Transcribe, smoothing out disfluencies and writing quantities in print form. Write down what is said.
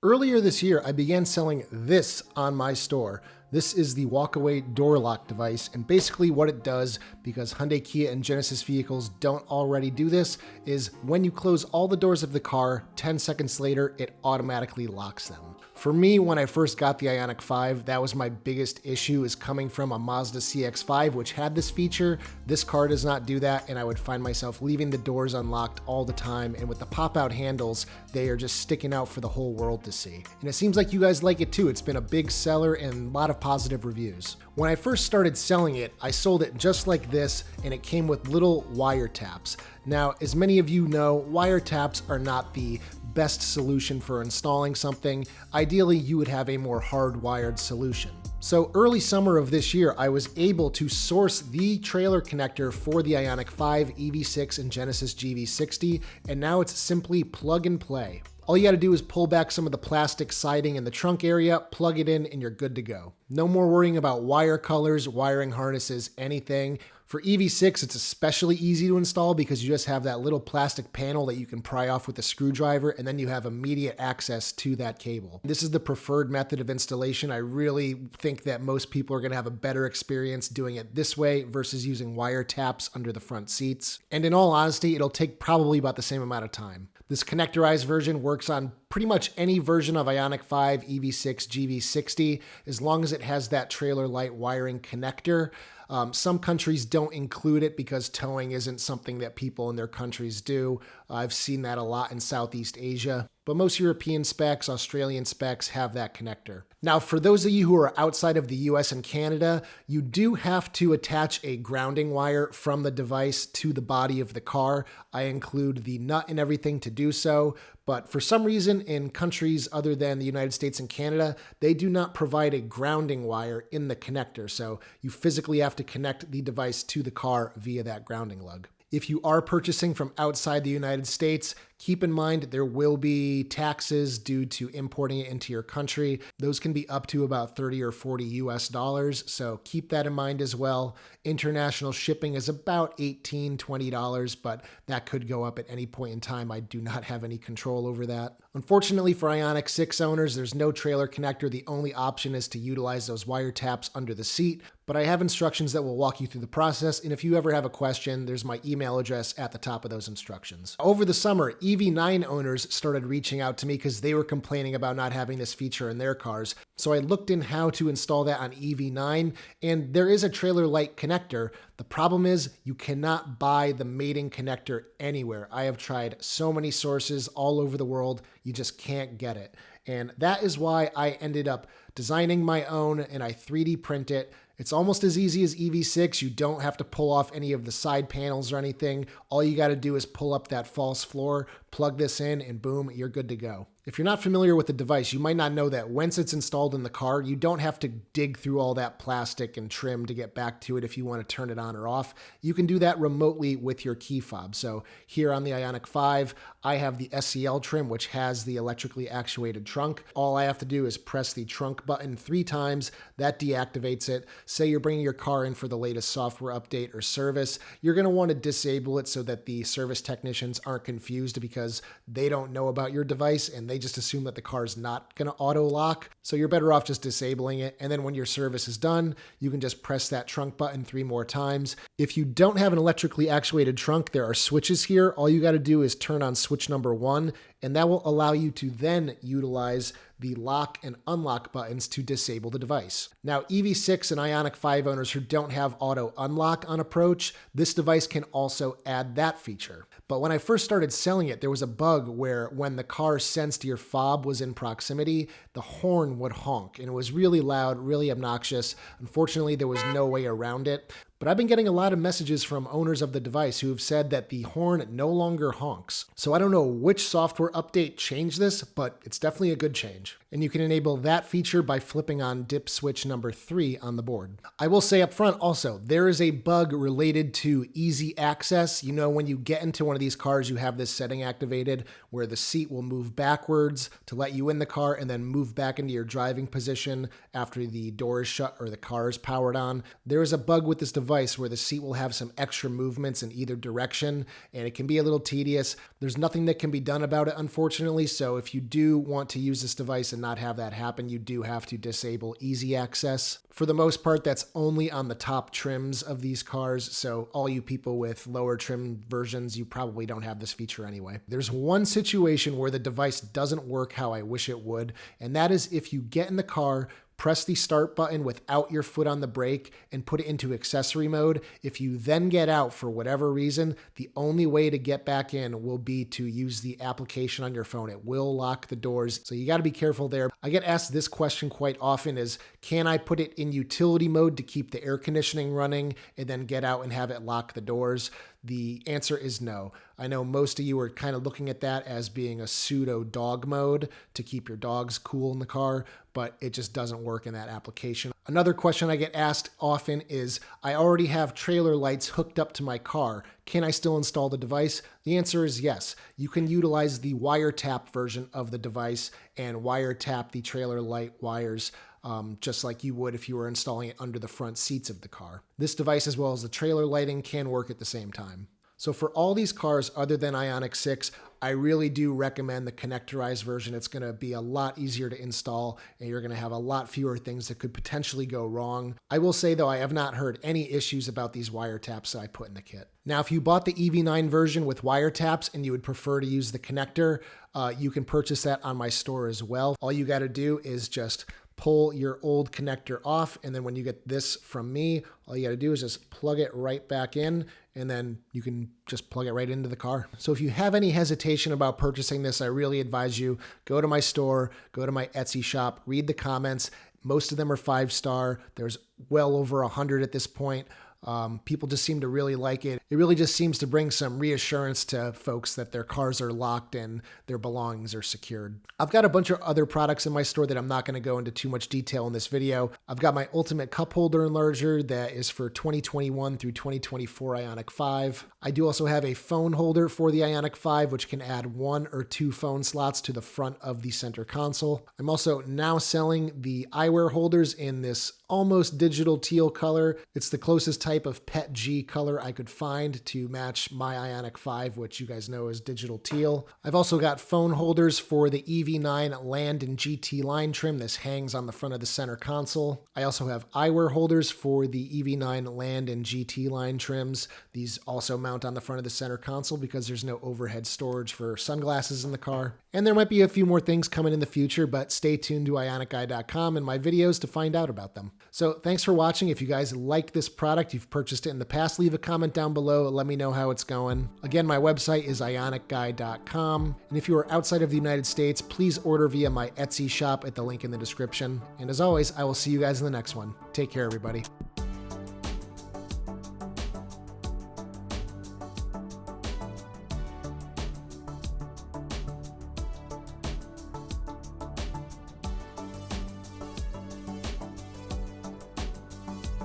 Earlier this year, I began selling this on my store. This is the walkaway door lock device, and basically what it does, because Hyundai, Kia, and Genesis vehicles don't already do this, is when you close all the doors of the car, 10 seconds later, it automatically locks them. For me, when I first got the Ioniq 5, that was my biggest issue, is coming from a Mazda CX-5, which had this feature. This car does not do that, and I would find myself leaving the doors unlocked all the time, and with the pop-out handles, they are just sticking out for the whole world to see. And it seems like you guys like it too. It's been a big seller and a lot of positive reviews. When I first started selling it, I sold it just like this, and it came with little wire taps. Now, as many of you know, wire taps are not the best solution for installing something. Ideally, you would have a more hardwired solution. So early summer of this year, I was able to source the trailer connector for the Ioniq 5, EV6, and Genesis GV60, and now it's simply plug and play. All you gotta do is pull back some of the plastic siding in the trunk area, plug it in, and you're good to go. No more worrying about wire colors, wiring harnesses, anything. For EV6, it's especially easy to install because you just have that little plastic panel that you can pry off with a screwdriver, and then you have immediate access to that cable. This is the preferred method of installation. I really think that most people are gonna have a better experience doing it this way versus using wire taps under the front seats. And in all honesty, it'll take probably about the same amount of time. This connectorized version works on pretty much any version of Ioniq 5, EV6, GV60, as long as it has that trailer light wiring connector. Some countries don't include it because towing isn't something that people in their countries do. I've seen that a lot in Southeast Asia, but most European specs, Australian specs have that connector. Now, for those of you who are outside of the US and Canada, you do have to attach a grounding wire from the device to the body of the car. I include the nut and everything to do so, but for some reason in countries other than the United States and Canada, they do not provide a grounding wire in the connector, so you physically have to connect the device to the car via that grounding lug. If you are purchasing from outside the United States, keep in mind there will be taxes due to importing it into your country. Those can be up to about 30 or 40 US dollars, so keep that in mind as well. International shipping is about $18, $20, but that could go up at any point in time. I do not have any control over that. Unfortunately for Ioniq 6 owners, there's no trailer connector. The only option is to utilize those wire taps under the seat, but I have instructions that will walk you through the process, and if you ever have a question, there's my email address at the top of those instructions. Over the summer, EV9 owners started reaching out to me because they were complaining about not having this feature in their cars. So I looked in how to install that on EV9, and there is a trailer light connector. The problem is you cannot buy the mating connector anywhere. I have tried so many sources all over the world, you just can't get it. And that is why I ended up designing my own, and I 3D print it. It's almost as easy as EV6. You don't have to pull off any of the side panels or anything. All you got to do is pull up that false floor, plug this in, and boom, you're good to go. If you're not familiar with the device, you might not know that once it's installed in the car, you don't have to dig through all that plastic and trim to get back to it if you want to turn it on or off. You can do that remotely with your key fob. So here on the Ioniq 5, I have the SCL trim, which has the electrically actuated trunk. All I have to do is press the trunk button 3 times. That deactivates it. Say you're bringing your car in for the latest software update or service, you're going to want to disable it so that the service technicians aren't confused because they don't know about your device and they just assume that the car is not going to auto lock. So you're better off just disabling it. And then when your service is done, you can just press that trunk button 3 more times. If you don't have an electrically actuated trunk, there are switches here. All you got to do is turn on switch number 1, and that will allow you to then utilize the lock and unlock buttons to disable the device. Now, EV6 and Ioniq 5 owners who don't have auto unlock on approach, this device can also add that feature. But when I first started selling it, there was a bug where when the car sensed your fob was in proximity, the horn would honk, and it was really loud, really obnoxious. Unfortunately, there was no way around it. But I've been getting a lot of messages from owners of the device who have said that the horn no longer honks. So I don't know which software update changed this, but it's definitely a good change. And you can enable that feature by flipping on dip switch number 3 on the board. I will say up front also, there is a bug related to easy access. You know, when you get into one of these cars, you have this setting activated where the seat will move backwards to let you in the car and then move back into your driving position after the door is shut or the car is powered on. There is a bug with this device device where the seat will have some extra movements in either direction, and it can be a little tedious. There's nothing that can be done about it, unfortunately, so if you do want to use this device and not have that happen, you do have to disable easy access. For the most part, that's only on the top trims of these cars, so all you people with lower trim versions, you probably don't have this feature anyway. There's one situation where the device doesn't work how I wish it would, and that is if you get in the car, press the start button without your foot on the brake and put it into accessory mode. If you then get out for whatever reason, the only way to get back in will be to use the application on your phone. It will lock the doors, so you got to be careful there. I get asked this question quite often is, can I put it in utility mode to keep the air conditioning running and then get out and have it lock the doors? The answer is no. I know most of you are kind of looking at that as being a pseudo dog mode to keep your dogs cool in the car, but it just doesn't work in that application. Another question I get asked often is, I already have trailer lights hooked up to my car. Can I still install the device? The answer is yes. You can utilize the wiretap version of the device and wiretap the trailer light wires just like you would if you were installing it under the front seats of the car. This device, as well as the trailer lighting, can work at the same time. So for all these cars other than Ioniq 6, I really do recommend the connectorized version. It's going to be a lot easier to install, and you're going to have a lot fewer things that could potentially go wrong. I will say, though, I have not heard any issues about these wiretaps that I put in the kit. Now, if you bought the EV9 version with wiretaps and you would prefer to use the connector, you can purchase that on my store as well. All you got to do is just pull your old connector off, and then when you get this from me, all you got to do is just plug it right back in, and then you can just plug it right into the car. So if you have any hesitation about purchasing this, I really advise you go to my store, go to my Etsy shop, read the comments. Most of them are 5-star. There's well over 100 at this point. People just seem to really like it. It really just seems to bring some reassurance to folks that their cars are locked and their belongings are secured. I've got a bunch of other products in my store that I'm not going to go into too much detail in this video. I've got my ultimate cup holder enlarger that is for 2021 through 2024 Ioniq 5. I do also have a phone holder for the Ioniq 5, which can add 1 or 2 phone slots to the front of the center console. I'm also now selling the eyewear holders in this almost digital teal color. It's the closest type of pet G color I could find to match my Ioniq 5, which you guys know is digital teal. I've also got phone holders for the EV9 Land and GT line trim. This hangs on the front of the center console. I also have eyewear holders for the EV9 Land and GT line trims. These also mount on the front of the center console because there's no overhead storage for sunglasses in the car. And there might be a few more things coming in the future, but stay tuned to ioniqguy.com and my videos to find out about them. So thanks for watching. If you guys like this product, you've purchased it in the past, leave a comment down below. Let me know how it's going. Again, my website is ioniqguy.com. And if you are outside of the United States, please order via my Etsy shop at the link in the description. And as always, I will see you guys in the next one. Take care, everybody.